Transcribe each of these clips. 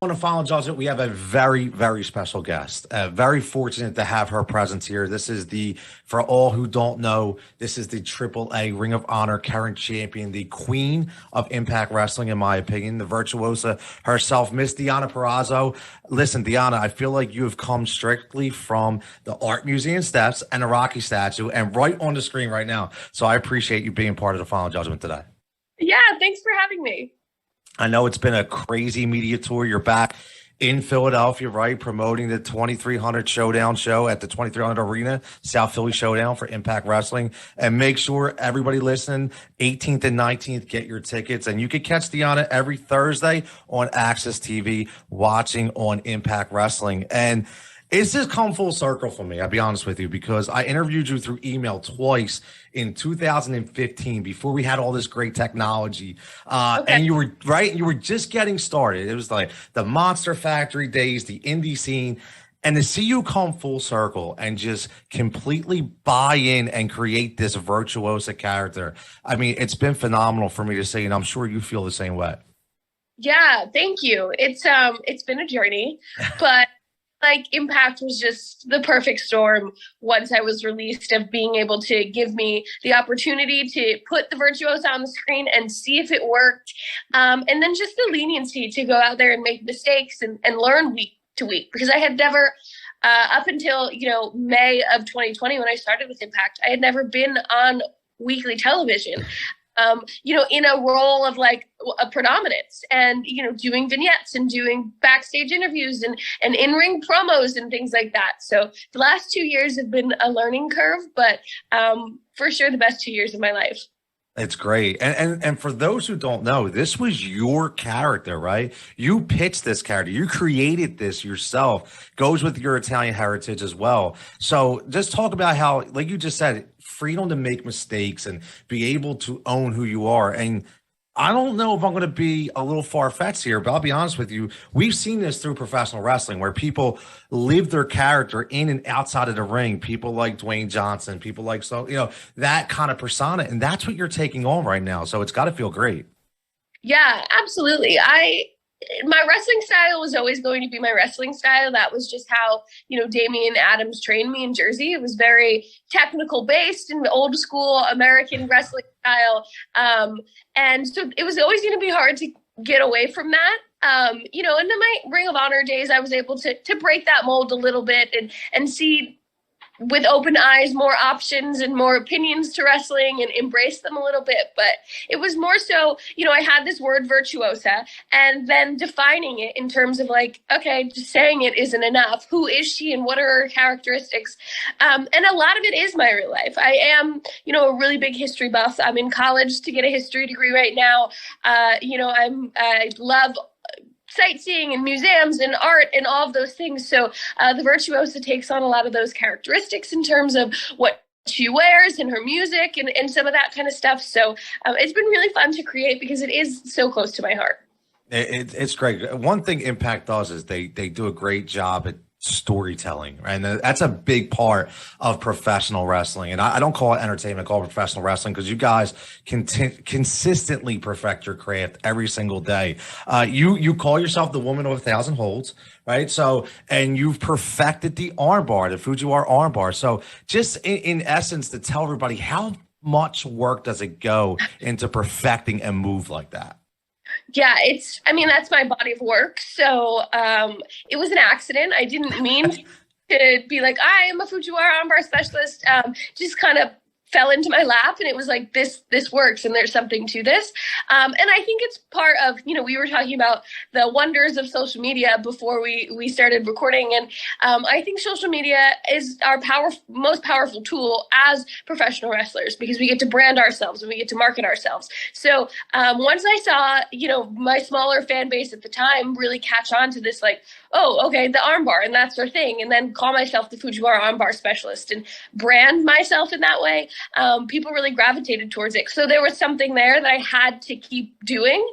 On the Final Judgement, we have a very, very special guest. Very fortunate to have her presence here. This is for all who don't know, this is the AAA Ring of Honor current champion, the queen of Impact Wrestling, in my opinion, the virtuosa herself, Miss Deonna Purrazzo. Listen, Deonna, I feel like you have come strictly from the Art Museum steps and the Rok-C statue and right on the screen right now. So I appreciate you being part of the Final Judgement today. Yeah, thanks for having me. I know it's been a crazy media tour. You're back in Philadelphia, right? Promoting the 2300 Showdown show at the 2300 Arena, South Philly Showdown for Impact Wrestling. And make sure everybody listening, 18th and 19th, get your tickets. And you can catch Deonna every Thursday on Access TV, watching on Impact Wrestling. And it's just come full circle for me, I'll be honest with you, because I interviewed you through email twice in 2015 before we had all this great technology. And you were right. You were just getting started. It was like the Monster Factory days, the indie scene. And to see you come full circle and just completely buy in and create this virtuosa character, I mean, it's been phenomenal for me to see, and I'm sure you feel the same way. Yeah, thank you. It's been a journey, but like Impact was just the perfect storm once I was released, of being able to give me the opportunity to put the Virtuosa on the screen and see if it worked. And then just the leniency to go out there and make mistakes and learn week to week, because I had never, up until, May of 2020, when I started with Impact, I had never been on weekly television. In a role of like a predominance, and, doing vignettes and doing backstage interviews and in-ring promos and things like that. So the last 2 years have been a learning curve, but for sure the best 2 years of my life. It's great. And for those who don't know, this was your character, right? You pitched this character. You created this yourself. Goes with your Italian heritage as well. So just talk about how, like you just said, freedom to make mistakes and be able to own who you are. And I don't know if I'm going to be a little far-fetched here, but I'll be honest with you. We've seen this through professional wrestling, where people live their character in and outside of the ring. People like Dwayne Johnson, people like, that kind of persona. And that's what you're taking on right now. So it's got to feel great. Yeah, absolutely. My wrestling style was always going to be my wrestling style. That was just how, Damian Adams trained me in Jersey. It was very technical based and old school American wrestling style. And so it was always going to be hard to get away from that. And in my Ring of Honor days, I was able to break that mold a little bit and see with open eyes more options and more opinions to wrestling and embrace them a little bit. But it was more so, I had this word virtuosa, and then defining it in terms of like, okay, just saying it isn't enough. Who is she and what are her characteristics? And a lot of it is my real life. I am, a really big history buff. I'm in college to get a history degree right now. I love sightseeing and museums and art and all of those things. So the Virtuosa takes on a lot of those characteristics in terms of what she wears and her music and some of that kind of stuff. So it's been really fun to create because it is so close to my heart. It's great. One thing Impact does is they do a great job at storytelling, right? And that's a big part of professional wrestling. And I don't call it entertainment, I call it professional wrestling, because you guys consistently perfect your craft every single day. You call yourself the woman of 1,000 holds, right? So, and you've perfected the armbar, the Fujiwara armbar. So just in essence, to tell everybody, how much work does it go into perfecting a move like that? Yeah, that's my body of work. So it was an accident. I didn't mean to be like, I am a Fujiwara armbar specialist. Just kind of fell into my lap, and it was like, this works, and there's something to this. And I think it's part of, we were talking about the wonders of social media before we started recording. And I think social media is our most powerful tool as professional wrestlers, because we get to brand ourselves and we get to market ourselves. So once I saw, my smaller fan base at the time really catch on to this, like, oh, okay, the armbar, and that's our thing, and then call myself the Fujiwara armbar specialist and brand myself in that way, people really gravitated towards it. So there was something there that I had to keep doing.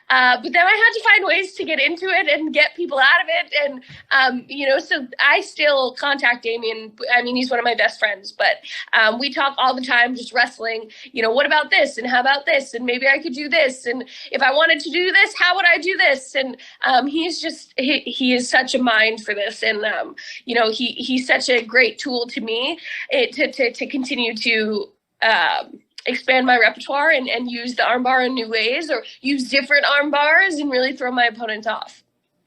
But then I had to find ways to get into it and get people out of it. And, so I still contact Damien. I mean, he's one of my best friends, but we talk all the time, just wrestling, what about this? And how about this? And maybe I could do this. And if I wanted to do this, how would I do this? And he is such a mind for this. And, he's such a great tool to me to continue to expand my repertoire and use the armbar in new ways, or use different arm bars and really throw my opponents off.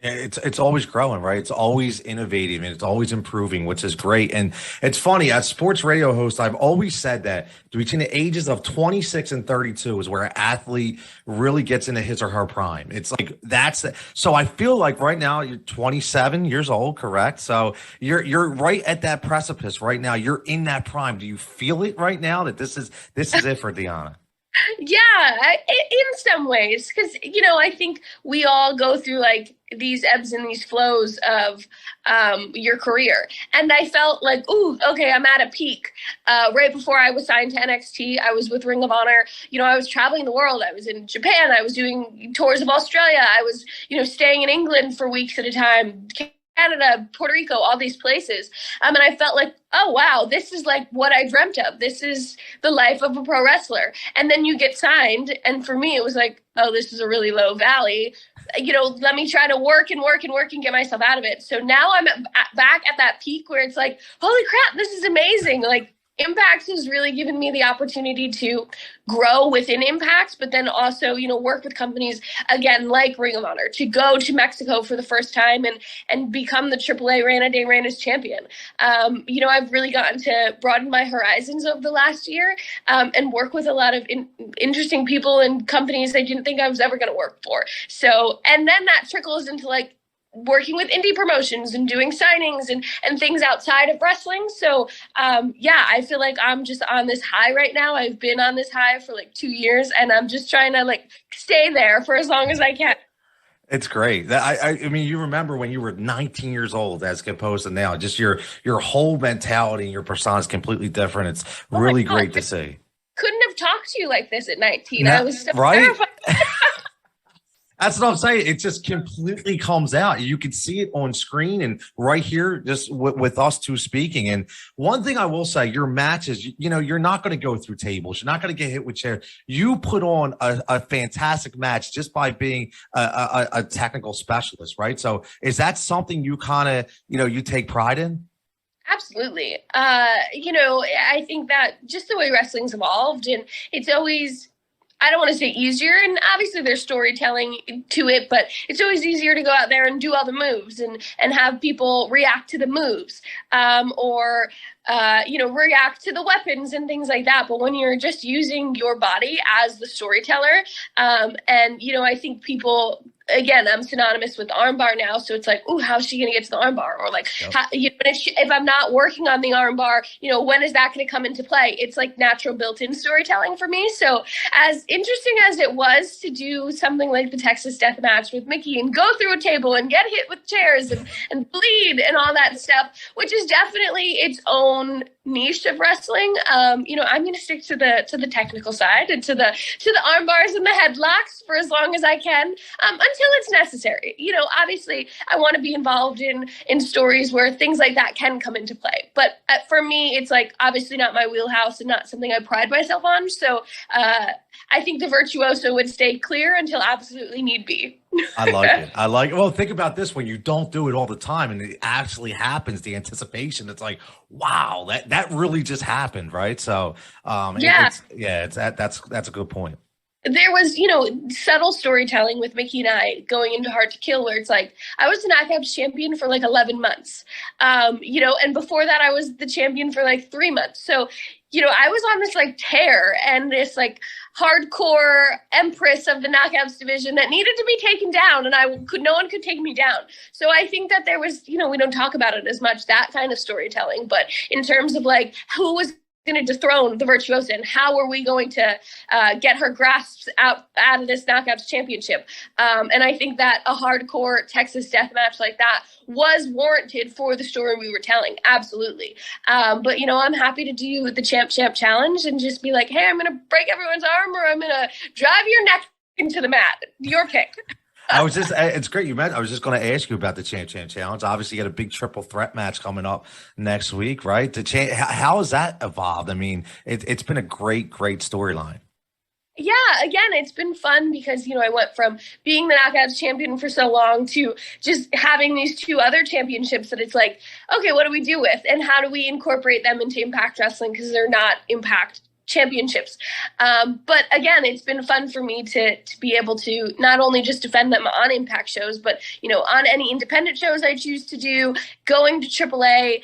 It's always growing, right? It's always innovating and it's always improving, which is great. And it's funny, as sports radio host, I've always said that between the ages of 26 and 32 is where an athlete really gets into his or her prime. It's like so I feel like right now you're 27 years old, correct? So you're right at that precipice right now. You're in that prime. Do you feel it right now that this is it for Deonna? Yeah, in some ways, because, I think we all go through like these ebbs and these flows of your career. And I felt like, ooh, okay, I'm at a peak. Right before I was signed to NXT, I was with Ring of Honor. I was traveling the world. I was in Japan. I was doing tours of Australia. I was, staying in England for weeks at a time. Canada, Puerto Rico, all these places. And I felt like, oh, wow, this is like what I dreamt of. This is the life of a pro wrestler. And then you get signed. And for me, it was like, oh, this is a really low valley. Let me try to work and get myself out of it. So now I'm back at that peak where it's like, holy crap, this is amazing. Like, Impact has really given me the opportunity to grow within Impact, but then also, work with companies, again, like Ring of Honor, to go to Mexico for the first time and become the AAA Reinas champion. I've really gotten to broaden my horizons over the last year and work with a lot of interesting people and companies I didn't think I was ever going to work for. So, and then that trickles into like working with indie promotions and doing signings and things outside of wrestling. So, I feel like I'm just on this high right now. I've been on this high for like 2 years, and I'm just trying to like stay there for as long as I can. It's great. I mean, you remember when you were 19 years old as opposed to now, just your whole mentality and your persona is completely different. It's really great to see. Couldn't have talked to you like this at 19. No, I was so terrified. That's what I'm saying. It just completely comes out. You can see it on screen and right here, just with us two speaking. And one thing I will say, your matches, you're not going to go through tables. You're not going to get hit with chairs. You put on a fantastic match just by being a technical specialist, right? So is that something you kind of, you take pride in? Absolutely. I think that just the way wrestling's evolved, and it's always, I don't want to say easier, and obviously there's storytelling to it, but it's always easier to go out there and do all the moves and have people react to the moves or react to the weapons and things like that. But when you're just using your body as the storyteller, I think people, again, I'm synonymous with the armbar now. So it's like, ooh, how's she going to get to the armbar? Or like, yep. If I'm not working on the armbar, when is that going to come into play? It's like natural built-in storytelling for me. So as interesting as it was to do something like the Texas Death Match with Mickey and go through a table and get hit with chairs and bleed and all that stuff, which is definitely its own niche of wrestling. I'm going to stick to the technical side and to the arm bars and the headlocks for as long as I can, until it's necessary. Obviously I want to be involved in stories where things like that can come into play. But for me, it's like obviously not my wheelhouse and not something I pride myself on. So I think the Virtuosa would stay clear until absolutely need be. I like it. Well, think about this: when you don't do it all the time and it actually happens, the anticipation, it's like, wow, that really just happened, right? So, that's a good point. There was, subtle storytelling with Mickey and I going into Hard to Kill, where it's like, I was the Knockouts champion for like 11 months, and before that I was the champion for like 3 months. So, I was on this like tear and this like hardcore empress of the Knockouts division that needed to be taken down, and no one could take me down. So I think that there was, we don't talk about it as much, that kind of storytelling, but in terms of like who was going to dethrone the Virtuosa, and how are we going to get her grasps out of this Knockouts Championship? And I think that a hardcore Texas death match like that was warranted for the story we were telling. Absolutely. But, you know, I'm happy to do the Champ Challenge and just be like, hey, I'm going to break everyone's arm, or I'm going to drive your neck into the mat. Your pick. It's great you met. I was just going to ask you about the Champ Challenge. Obviously, you got a big triple threat match coming up next week, right? How has that evolved? I mean, it's been a great storyline. Yeah, again, it's been fun because, you know, I went from being the Knockouts champion for so long to just having these 2 other championships that it's like, okay, what do we do with? And how do we incorporate them into Impact Wrestling? Because they're not Impact championships. But again, it's been fun for me to be able to not only just defend them on Impact shows, but, you know, on any independent shows I choose to do, going to AAA,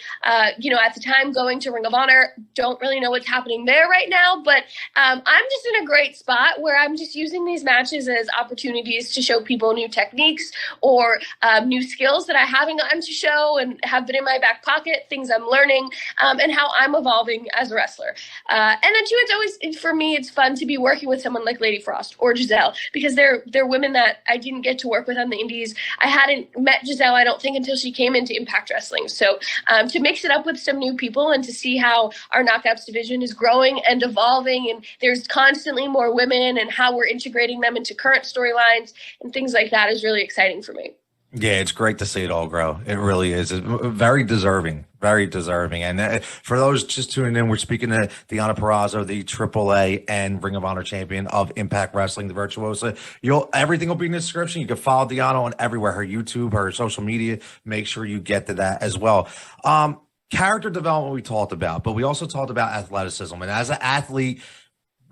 you know, at the time going to Ring of Honor. Don't really know what's happening there right now, but I'm just in a great spot where I'm just using these matches as opportunities to show people new techniques or new skills that I haven't gotten to show and have been in my back pocket, things I'm learning, and how I'm evolving as a wrestler. And then too, it's always, for me, it's fun to be working with someone like Lady Frost or Giselle, because they're women that I didn't get to work with on the indies. I hadn't met Giselle, I don't think, until she came into Impact Wrestling. So to mix it up with some new people and to see how our Knockouts division is growing and evolving, and there's constantly more women, and how we're integrating them into current storylines and things like that is really exciting for me. Yeah, it's great to see it all grow. It really is. It's very deserving. And for those just tuning in, we're speaking to Deonna Purrazzo, the AAA and Ring of Honor champion of Impact Wrestling, the Virtuosa. Everything will be in the description. You can follow Deonna on everywhere, her YouTube, her social media. Make sure you get to that as well. Character development we talked about, but we also talked about athleticism. And as an athlete,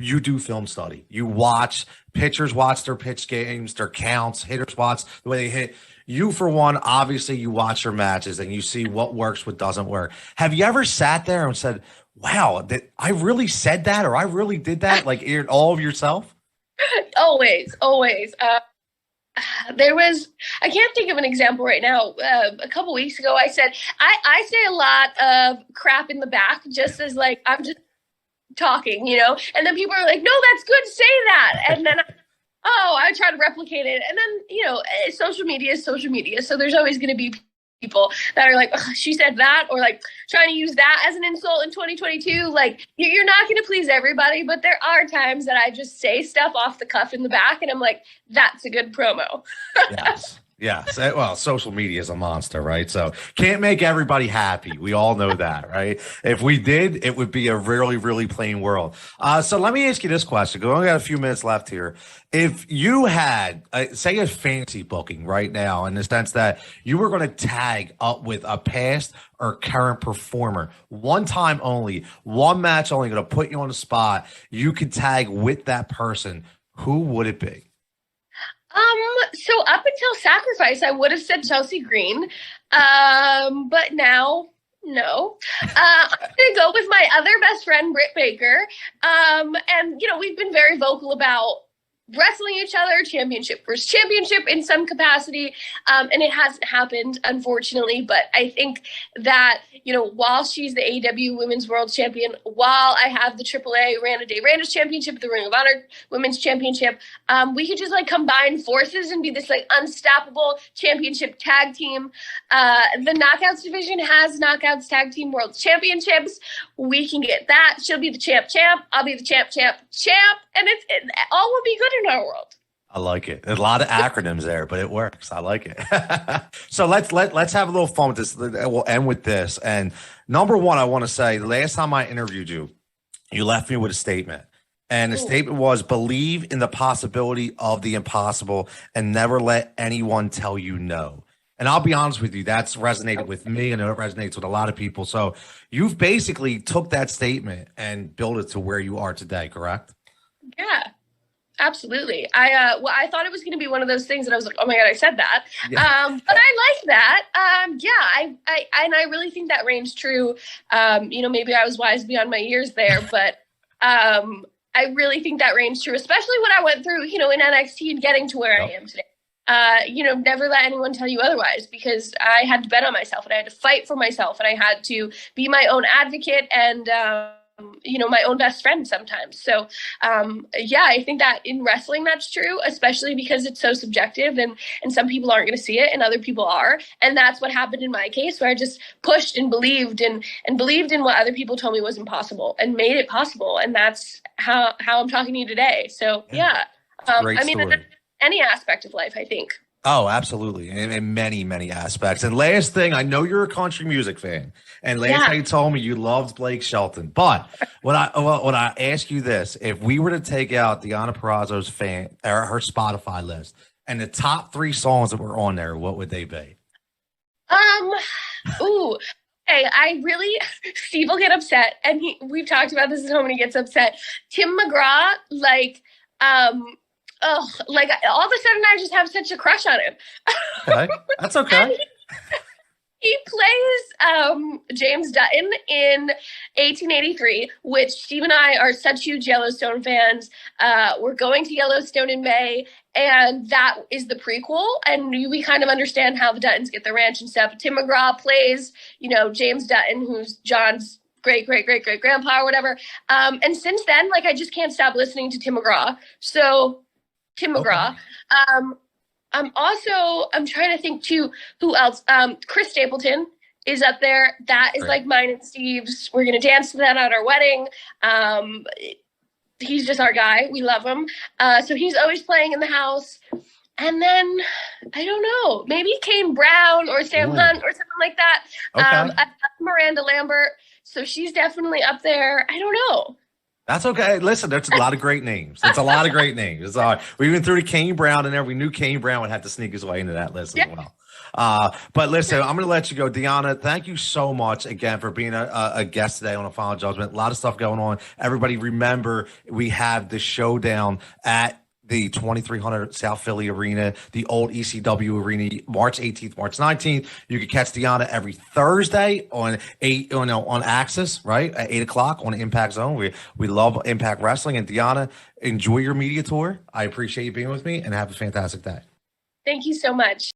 you do film study. You watch pitchers, watch their pitch games, their counts, hitters watch the way they hit. You, for one, obviously you watch your matches and you see what works, what doesn't work. Have you ever sat there and said, wow, I really said that, or I really did that, like all of yourself? Always. There was, I can't think of an example right now. A couple weeks ago, I said, I say a lot of crap in the back, just as like, I'm just talking, you know, and then people are like, no, that's good, say that. And then I try to replicate it. And then, you know, social media is social media. So there's always going to be people that are like, oh, she said that, or like trying to use that as an insult in 2022. Like, you're not going to please everybody, but there are times that I just say stuff off the cuff in the back and I'm like, that's a good promo. Yes. Well, social media is a monster, right? So can't make everybody happy. We all know that, right? If we did, it would be a really plain world. So let me ask you this question. We only got a few minutes left here. If you had, say, a fancy booking right now, in the sense that you were going to tag up with a past or current performer, one time only, one match only, going to put you on the spot, you could tag with that person, who would it be? So up until Sacrifice, I would have said Chelsea Green. But now, no. I'm going to go with my other best friend, Britt Baker. And, you know, we've been very vocal about wrestling each other, championship versus championship in some capacity. And it hasn't happened, unfortunately. But I think that, you know, while she's the AEW Women's World Champion, while I have the AAA Reina's Championship, the Ring of Honor Women's Championship, we could just like combine forces and be this like unstoppable championship tag team. The Knockouts division has Knockouts Tag Team World Championships. We can get that. She'll be the champ. I'll be the champ. And it all will be good in our world. I like it. There's a lot of acronyms there, but it works. I like it. So let's have a little fun with this. We'll end with this. And number one, I want to say, the last time I interviewed you, you left me with a statement. And the statement was, believe in the possibility of the impossible and never let anyone tell you no. And I'll be honest with you, that's resonated with me and it resonates with a lot of people. So you've basically took that statement and built it to where you are today, correct? Yeah. Absolutely. I thought it was going to be one of those things that I was like, oh my God, I said that. Yeah. But I like that. I really think that reigns true. You know, maybe I was wise beyond my years there, but I really think that reigns true, especially when I went through, you know, in NXT and getting to where I am today. You know, never let anyone tell you otherwise, because I had to bet on myself and I had to fight for myself and I had to be my own advocate. And, my own best friend sometimes. So, yeah, I think that in wrestling, that's true, especially because it's so subjective and some people aren't going to see it and other people are. And that's what happened in my case, where I just pushed and believed in what other people told me was impossible and made it possible. And that's how I'm talking to you today. So, yeah. Great story. In any aspect of life, I think. Oh, absolutely. In many, many aspects. And last thing, I know you're a country music fan. And last time you told me you loved Blake Shelton. But when I ask you this, if we were to take out Deonna Purrazzo's her Spotify list and the top 3 songs that were on there, what would they be? Hey, Steve will get upset. And we've talked about this at home and he gets upset. Tim McGraw, like all of a sudden I just have such a crush on him. Okay, that's okay. He plays James Dutton in 1883, which Steve and I are such huge Yellowstone fans. We're going to Yellowstone in May, and that is the prequel. And we kind of understand how the Duttons get the ranch and stuff. Tim McGraw plays, James Dutton, who's John's great-great-great-great-grandpa or whatever. And since then, I just can't stop listening to Tim McGraw. So Tim McGraw. I'm trying to think too, who else? Chris Stapleton is up there. That is like mine and Steve's. We're going to dance to that at our wedding. He's just our guy. We love him. So he's always playing in the house. And then, I don't know, maybe Kane Brown or Sam Hunt or something like that. I love Miranda Lambert. So she's definitely up there. I don't know. That's okay. Listen, there's a lot of great names. It's a lot of great names. It's all right. We even threw to Kane Brown in there. We knew Kane Brown would have to sneak his way into that list as well. But listen, I'm going to let you go. Deonna, thank you so much again for being a guest today on a Final Judgment. A lot of stuff going on. Everybody remember, we have the showdown at the 2300 South Philly Arena, the old ECW Arena, March 18th, March 19th. You can catch Deonna every Thursday on on Access, right, at 8:00 on Impact Zone. We love Impact Wrestling. And Deonna, enjoy your media tour. I appreciate you being with me, and have a fantastic day. Thank you so much.